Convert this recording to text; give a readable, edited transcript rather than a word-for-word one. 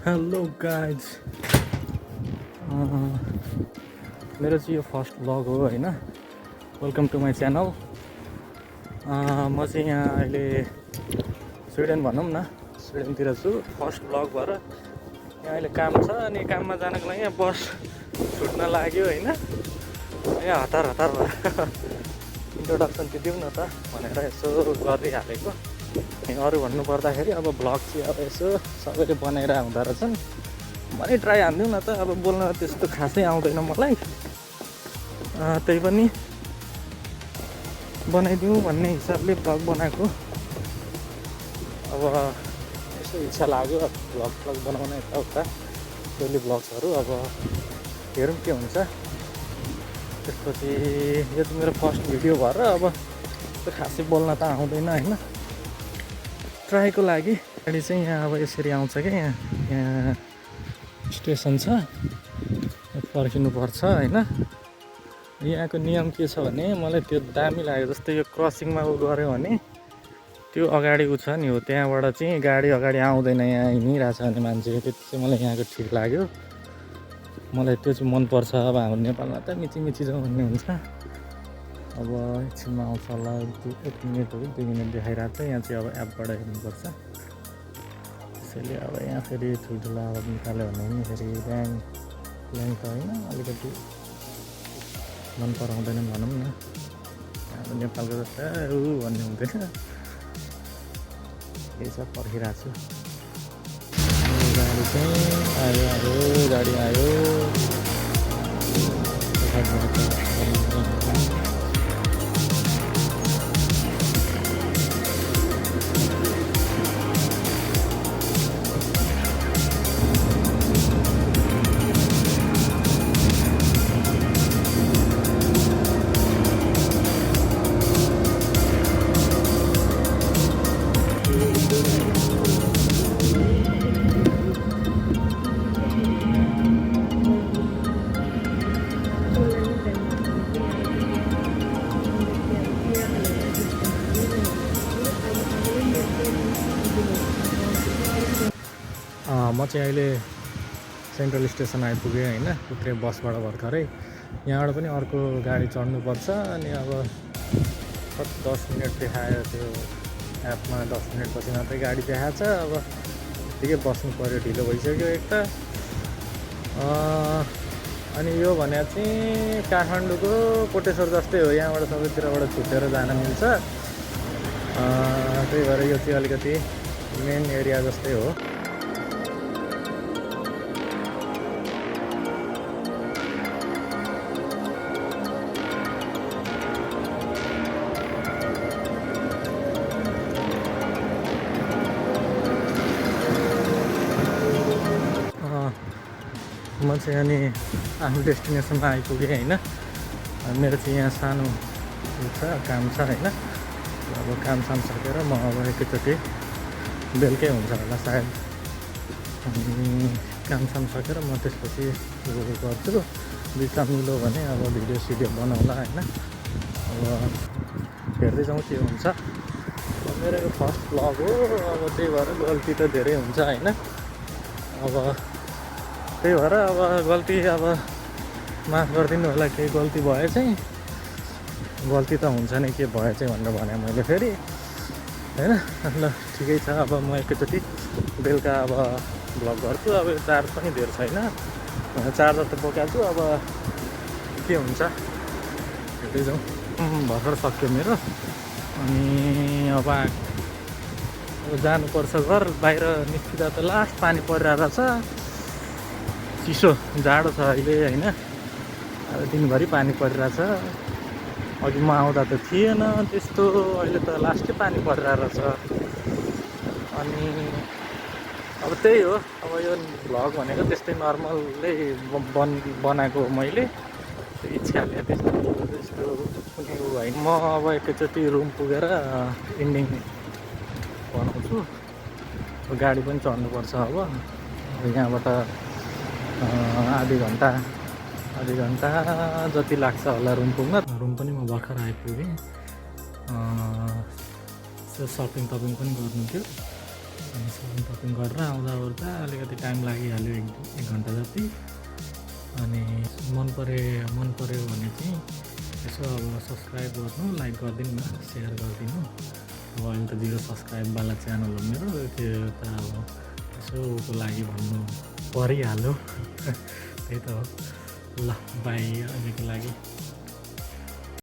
Hello guys, मेरो चाहिँ यो फर्स्ट ब्लग हो होइन। Welcome to my channel. म चाहिँ यहाँ अहिले स्विडेन भनौँ न, स्विडेनतिर छु। फर्स्ट ब्लग भएर यहाँ अहिले काम छ अनि काममा जानको लागि यहाँ बस छुट्न लाग्यो होइन। यहाँ हतार हतार भएर इन्ट्रोडक्सन चाहिँ दिउँ न त भनेर यसो गरिहालेको। अनि अरू भन्नुपर्दाखेरि अब ब्लग चाहिँ अब यसो सबैले बनाएर हुँदो रहेछन् भने ट्राई हानिदिउँ न त। अब बोल्न त्यस्तो खासै आउँदैन मलाई, त्यही पनि बनाइदिउँ भन्ने हिसाबले ब्लग बनाएको। अब यसो इच्छा लाग्यो अब ब्लग बनाउन यताउता डेली ब्लग्सहरू। अब हेरौँ के हुन्छ। त्यसपछि यो चाहिँ मेरो फर्स्ट भिडियो भएर अब त्यस्तो खासै बोल्न त आउँदैन होइन। ट्राईको लागि गाडी चाहिँ यहाँ अब यसरी आउँछ क्या, यहाँ स्टेसन छ, पर्खिनुपर्छ होइन। यहाँको नियम के छ भने मलाई त्यो दामी लाग्यो। जस्तै यो क्रसिङमा गऱ्यो भने त्यो अगाडि छ नि हो, त्यहाँबाट चाहिँ गाडी अगाडि आउँदैन, यहाँ हिँडिरहेछ भने मान्छे। त्यति चाहिँ मलाई यहाँको ठिक लाग्यो, मलाई त्यो चाहिँ मनपर्छ। अब हाम्रो नेपालमा त मिची जाउँ भन्ने हुन्छ। अब एकछिनमा आउँछ होला, 1 मिनटहरू 2 मिनट देखाइरहेको छ। यहाँ चाहिँ अब एपबाट हेर्नुपर्छ। त्यसैले अब यहाँ फेरि ठुल्ठुला अब निकाल्यो भने पनि फेरि ल्याङ त होइन, अलिकति मन पराउँदैन भनौँ न। अब नेपालको जस्तो भन्ने हुँदैन। यही सब पर्खिरहेको छु। गाडी चाहिँ आयो, गाडी आयो। म चाहिँ अहिले सेन्ट्रल स्टेसन आइपुगेँ होइन। उत्रे बसबाट भर्खरै। यहाँबाट पनि अर्को गाडी चढ्नुपर्छ। अनि अब 10 मिनट देखायो त्यो एपमा, 10 मिनटपछि मात्रै गाडी देखाएको छ। अब ठिकै बस्नु पऱ्यो, ढिलो भइसक्यो एक त। अनि यो भने चाहिँ काठमाडौँको कोटेश्वर जस्तै हो, यहाँबाट सबैतिरबाट छुटेर जान मिल्छ। त्यही भएर यो चाहिँ अलिकति मेन एरिया जस्तै हो। म चाहिँ अनि आफ्नो डेस्टिनेसनमा आइपुगेँ होइन। मेरो चाहिँ यहाँ सानो छ, काम छ होइन। अब कामसाम सकेर म अब एकैचोटि बेलुकै हुन्छ होला सायद। अनि कामसाम सकेर म त्यसपछि गर्छु। बिचमा मिल्यो भने अब भिडियो सिडियो बनाउँला होइन। अब हेर्दै जाउँ के हुन्छ। मेरो यो फर्स्ट ब्लग हो, अब त्यही भएर गल्ती त धेरै हुन्छ होइन। अब त्यही भएर अब गल्ती अब माफ गरिदिनु होला। केही गल्ती भए चाहिँ गल्ती त हुन्छ नै, के भए चाहिँ भनेर भने मैले फेरि होइन। ल ठिकै छ। अब म एकैचोटि बेलुका अब भ्लग गर्छु। अब यो चार्ज पनि धेर छैन, चार्जर त बोकाएको छु। अब के हुन्छ हेर्दै जाउँ। भर्खर सक्यो मेरो। अनि अब जानुपर्छ घर। बाहिर निस्किँदा त लास्ट पानी परिरहेको छ, चिसो जाडो छ अहिले होइन। अब दिनभरि पानी परिरहेछ। अघि म आउँदा त थिएन त्यस्तो, अहिले त लास्टै पानी परिरहेको छ। अनि अब त्यही हो। अब यो भ्लग भनेको त्यस्तै नर्मलै बनाएको मैले, इच्छाले त्यस्तो कुनै होइन। म अब एकैचोटि रुम पुगेर इन्डिङ बनाउँछु। गाडी पनि चढ्नुपर्छ। अब यहाँबाट आधी घन्टा जति लाग्छ होला रुम पुग्न। रुम पनि म भर्खर आइपुगेँ। सपिङ पनि गर्नु थियो। अनि सपिङ टपिङ गरेर आउँदा ओर्दा अलिकति टाइम लागिहाल्यो 1 घन्टा जति। अनि मन पऱ्यो भने चाहिँ यसो अब सब्सक्राइब गर्नु, लाइक गरिदिनु न, सेयर गरिदिनु। अब अहिले त 0 सब्सक्राइबवाला च्यानल हो मेरो, त्यो त अब यसो उको लागि भन्नु परिहाल्यो त्यही त हो। ल बाई अहिलेको लागि।